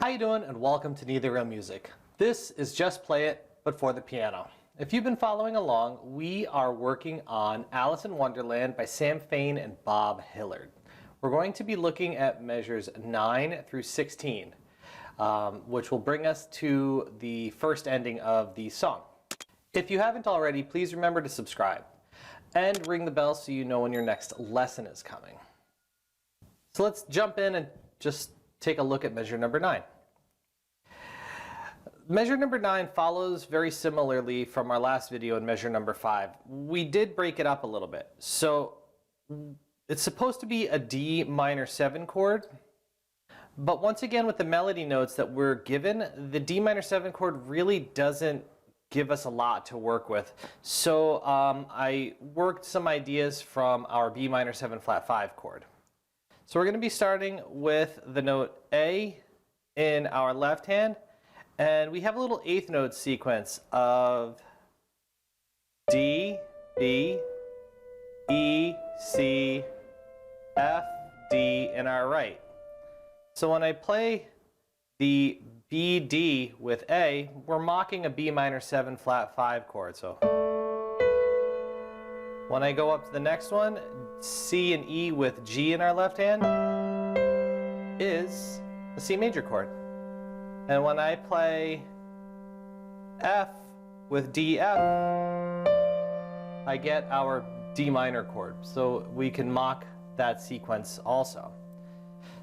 How you doing, and welcome to Neither Real Music. This is Just Play It, but for the piano. If you've been following along, we are working on Alice in Wonderland by Sammy Fain and Bob Hilliard. We're going to be looking at measures 9 through 16, which will bring us to the first ending of the song. If you haven't already, please remember to subscribe and ring the bell so you know when your next lesson is coming. So let's jump in and just take a look at measure number 9. Measure number 9 follows very similarly from our last video in measure number 5. We did break it up a little bit. So it's supposed to be a D minor 7 chord, but once again with the melody notes that we're given, the D minor 7 chord really doesn't give us a lot to work with. So I worked some ideas from our B minor 7 flat 5 chord. So we're going to be starting with the note A in our left hand, and we have a little eighth note sequence of D, B, E, C, F, D in our right. So when I play the B, D with A, we're mocking a B minor 7 flat 5 chord. So when I go up to the next one, C and E with G in our left hand is a C major chord. And when I play F with D, F, I get our D minor chord. So we can mock that sequence also.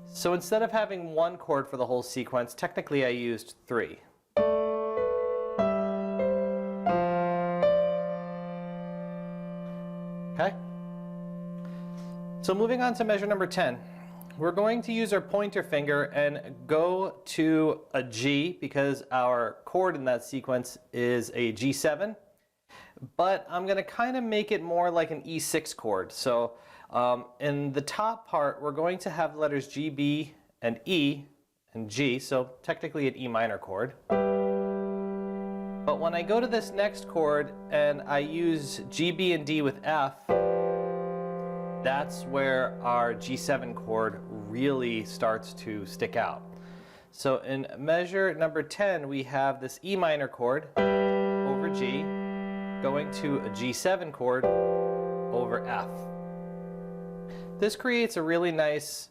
So instead of having one chord for the whole sequence, technically I used 3. Okay? So moving on to measure number 10. We're going to use our pointer finger and go to a G because our chord in that sequence is a G7. But I'm going to kind of make it more like an E6 chord. So in the top part, we're going to have the letters G, B, and E, and G, so technically an E minor chord. But when I go to this next chord and I use G, B, and D with F, that's where our G7 chord really starts to stick out. So in measure number 10, we have this E minor chord over G, going to a G7 chord over F. This creates a really nice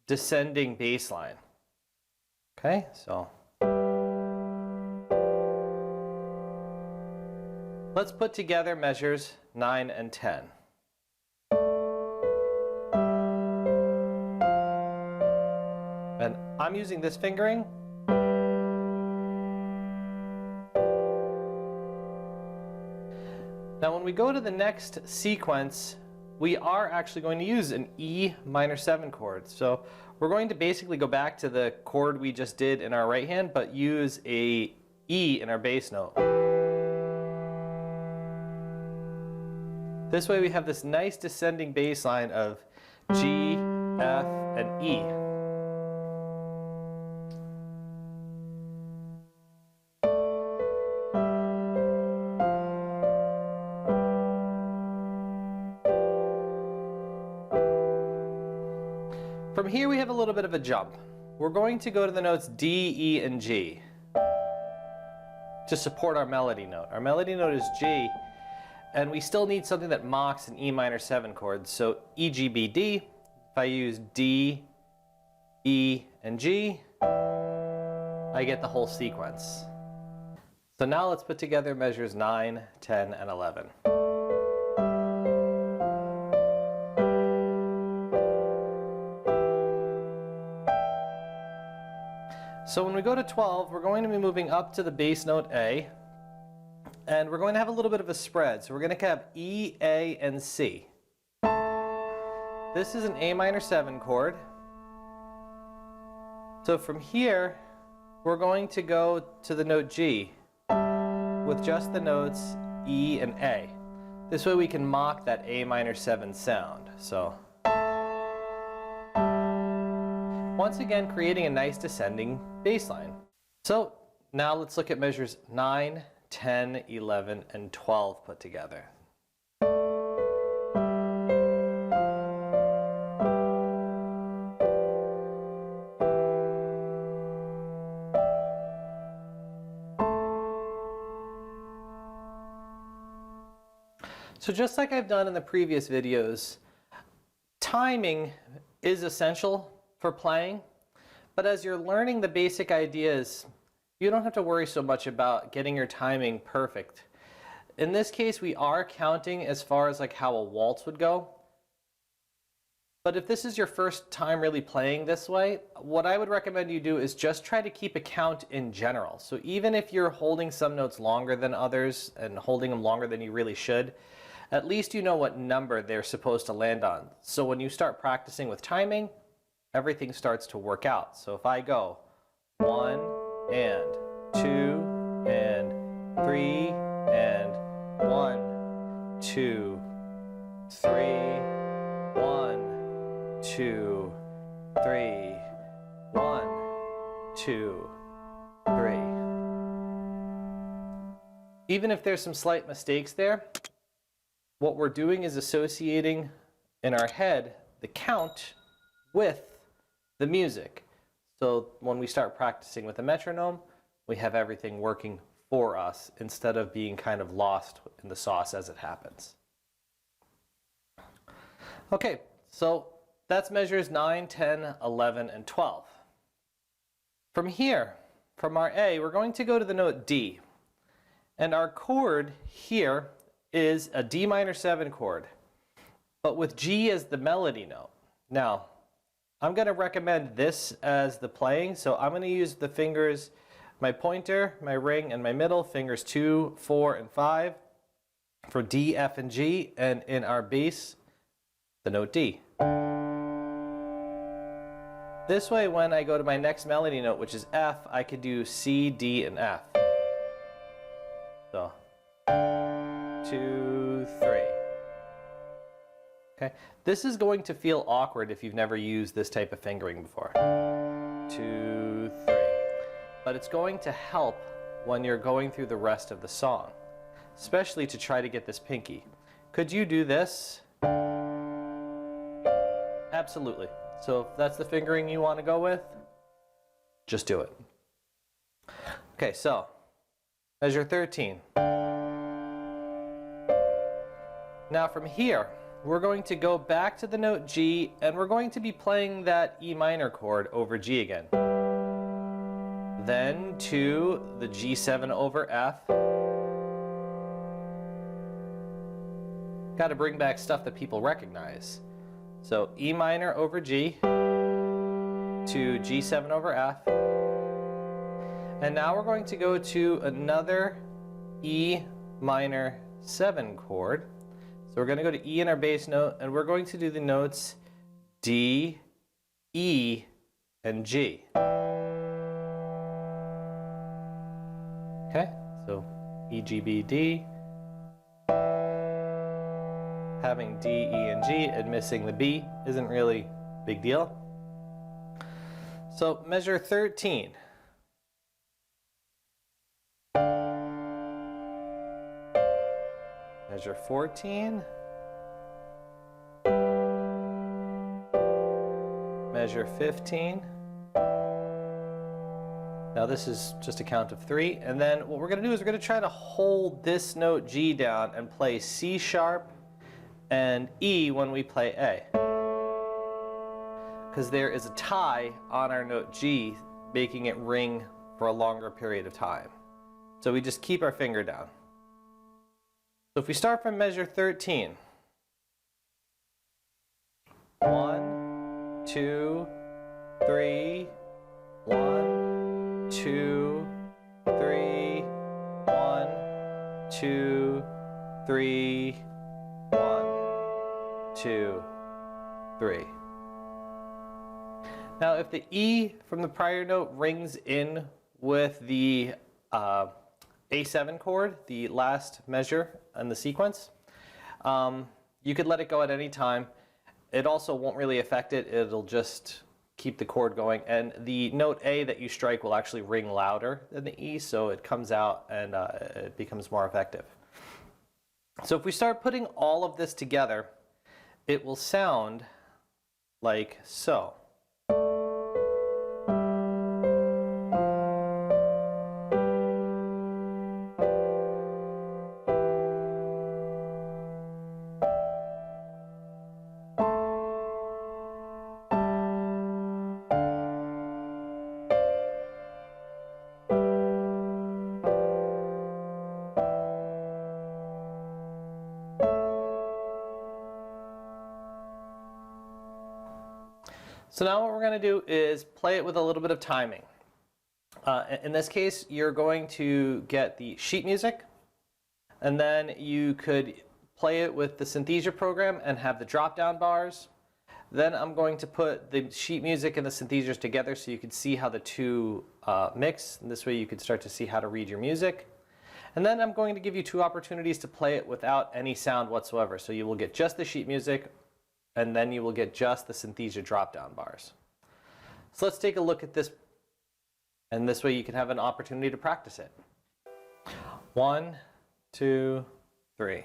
descending bass line. Okay, so let's put together measures 9 and 10. And I'm using this fingering. Now when we go to the next sequence, we are actually going to use an E minor 7 chord. So we're going to basically go back to the chord we just did in our right hand, but use a E in our bass note. This way we have this nice descending bass line of G, F, and E. From here we have a little bit of a jump. We're going to go to the notes D, E, and G to support our melody note. Our melody note is G, and we still need something that mocks an E minor 7 chord. So E, G, B, D. If I use D, E, and G, I get the whole sequence. So now let's put together measures 9, 10, and 11. So when we go to 12, we're going to be moving up to the bass note A, and we're going to have a little bit of a spread. So we're going to have E, A, and C. This is an A minor 7 chord. So from here, we're going to go to the note G with just the notes E and A. This way we can mock that A minor 7 sound. So once again, creating a nice descending bass line. So now let's look at measures 9, 10, 11, and 12 put together. So just like I've done in the previous videos, timing is essential for playing, but as you're learning the basic ideas, you don't have to worry so much about getting your timing perfect. In this case, we are counting as far as like how a waltz would go. But if this is your first time really playing this way, what I would recommend you do is just try to keep a count in general. So even if you're holding some notes longer than others and holding them longer than you really should, at least you know what number they're supposed to land on. So when you start practicing with timing, everything starts to work out. So if I go 1 and 2 and 3 and 1, 2, 3, 1, 2, 3, 1, 2, 3. Even if there's some slight mistakes there, what we're doing is associating in our head the count with the music. So when we start practicing with a metronome, we have everything working for us instead of being kind of lost in the sauce as it happens. Okay, so that's measures 9, 10, 11, and 12. From here, from our A, we're going to go to the note D. And our chord here is a D minor 7 chord, but with G as the melody note. Now, I'm going to recommend this as the playing, so I'm going to use the fingers, my pointer, my ring, and my middle, fingers 2, 4, and 5 for D, F, and G, and in our bass, the note D. This way, when I go to my next melody note, which is F, I could do C, D, and F. So, 2, 3. Okay, this is going to feel awkward if you've never used this type of fingering before. 2, 3. But it's going to help when you're going through the rest of the song, especially to try to get this pinky. Could you do this? Absolutely. So if that's the fingering you want to go with, just do it. Okay, so measure 13. Now from here, we're going to go back to the note G, and we're going to be playing that E minor chord over G again. Then to the G7 over F. Got to bring back stuff that people recognize. So E minor over G to G7 over F. And now we're going to go to another E minor 7 chord. So we're going to go to E in our bass note, and we're going to do the notes D, E, and G. Okay, so E, G, B, D. Having D, E, and G and missing the B isn't really a big deal. So measure 13. Measure 14. Measure 15. Now this is just a count of 3. And then what we're going to do is we're going to try to hold this note G down and play C sharp and E when we play A. Because there is a tie on our note G, making it ring for a longer period of time. So we just keep our finger down. So if we start from measure 13. 1, 2, 3, 1, 2, 3, 1, 2, 3, 1, 2, 3. Now if the E from the prior note rings in with the A7 chord, the last measure in the sequence, you could let it go at any time. It also won't really affect it. It'll just keep the chord going. And the note A that you strike will actually ring louder than the E, so it comes out and it becomes more effective. So if we start putting all of this together, it will sound like so. So now what we're going to do is play it with a little bit of timing. In this case, you're going to get the sheet music, and then you could play it with the Synthesia program and have the drop-down bars. Then I'm going to put the sheet music and the Synthesias together so you can see how the two mix. And this way you can start to see how to read your music. And then I'm going to give you two opportunities to play it without any sound whatsoever. So you will get just the sheet music, and then you will get just the Synthesia drop-down bars. So let's take a look at this, and this way you can have an opportunity to practice it. 1, 2, 3.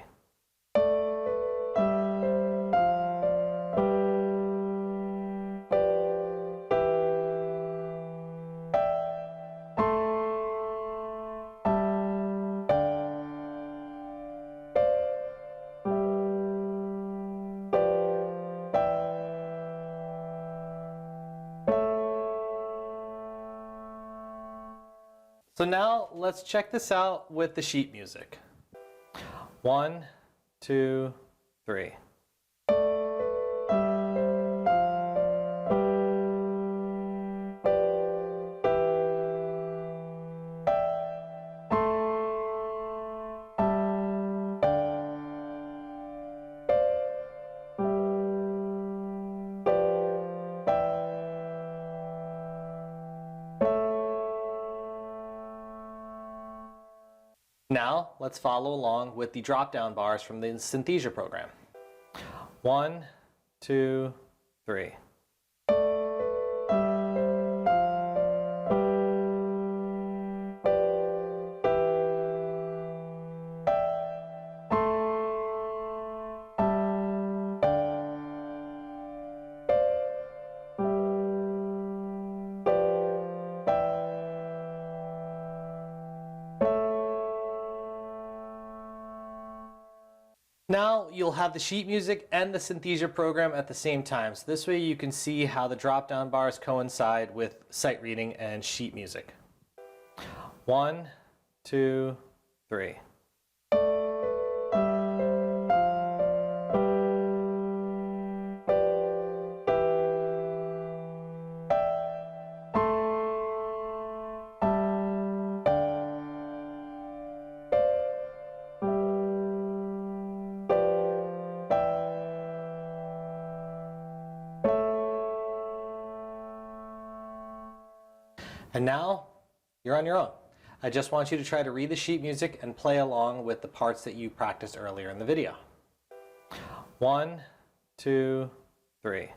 So now let's check this out with the sheet music. 1, 2, 3. Now, let's follow along with the drop-down bars from the Synthesia program. 1, 2, 3. Now you'll have the sheet music and the Synthesia program at the same time. So this way you can see how the drop-down bars coincide with sight reading and sheet music. 1, 2, 3. And now, you're on your own. I just want you to try to read the sheet music and play along with the parts that you practiced earlier in the video. 1, 2, 3.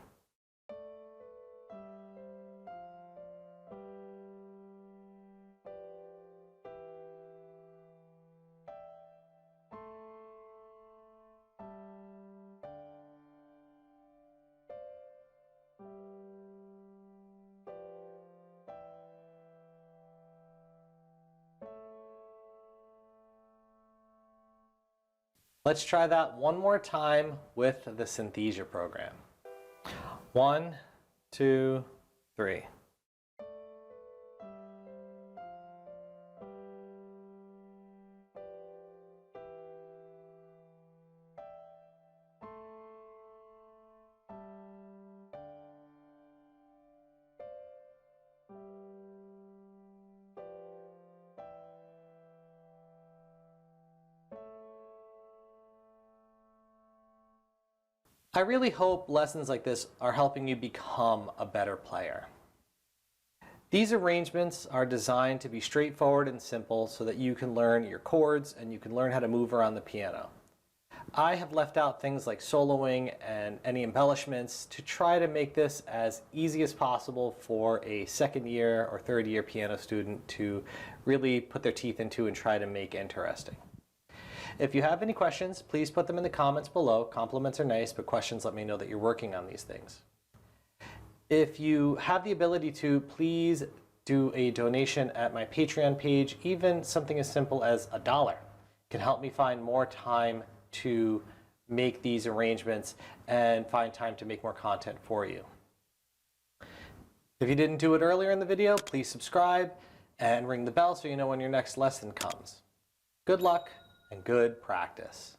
Let's try that one more time with the Synthesia program. 1, 2, 3. I really hope lessons like this are helping you become a better player. These arrangements are designed to be straightforward and simple so that you can learn your chords and you can learn how to move around the piano. I have left out things like soloing and any embellishments to try to make this as easy as possible for a second year or third year piano student to really put their teeth into and try to make interesting. If you have any questions, please put them in the comments below. Compliments are nice, but questions let me know that you're working on these things. If you have the ability to, please do a donation at my Patreon page. Even something as simple as $1 can help me find more time to make these arrangements and find time to make more content for you. If you didn't do it earlier in the video, please subscribe and ring the bell so you know when your next lesson comes. Good luck and good practice.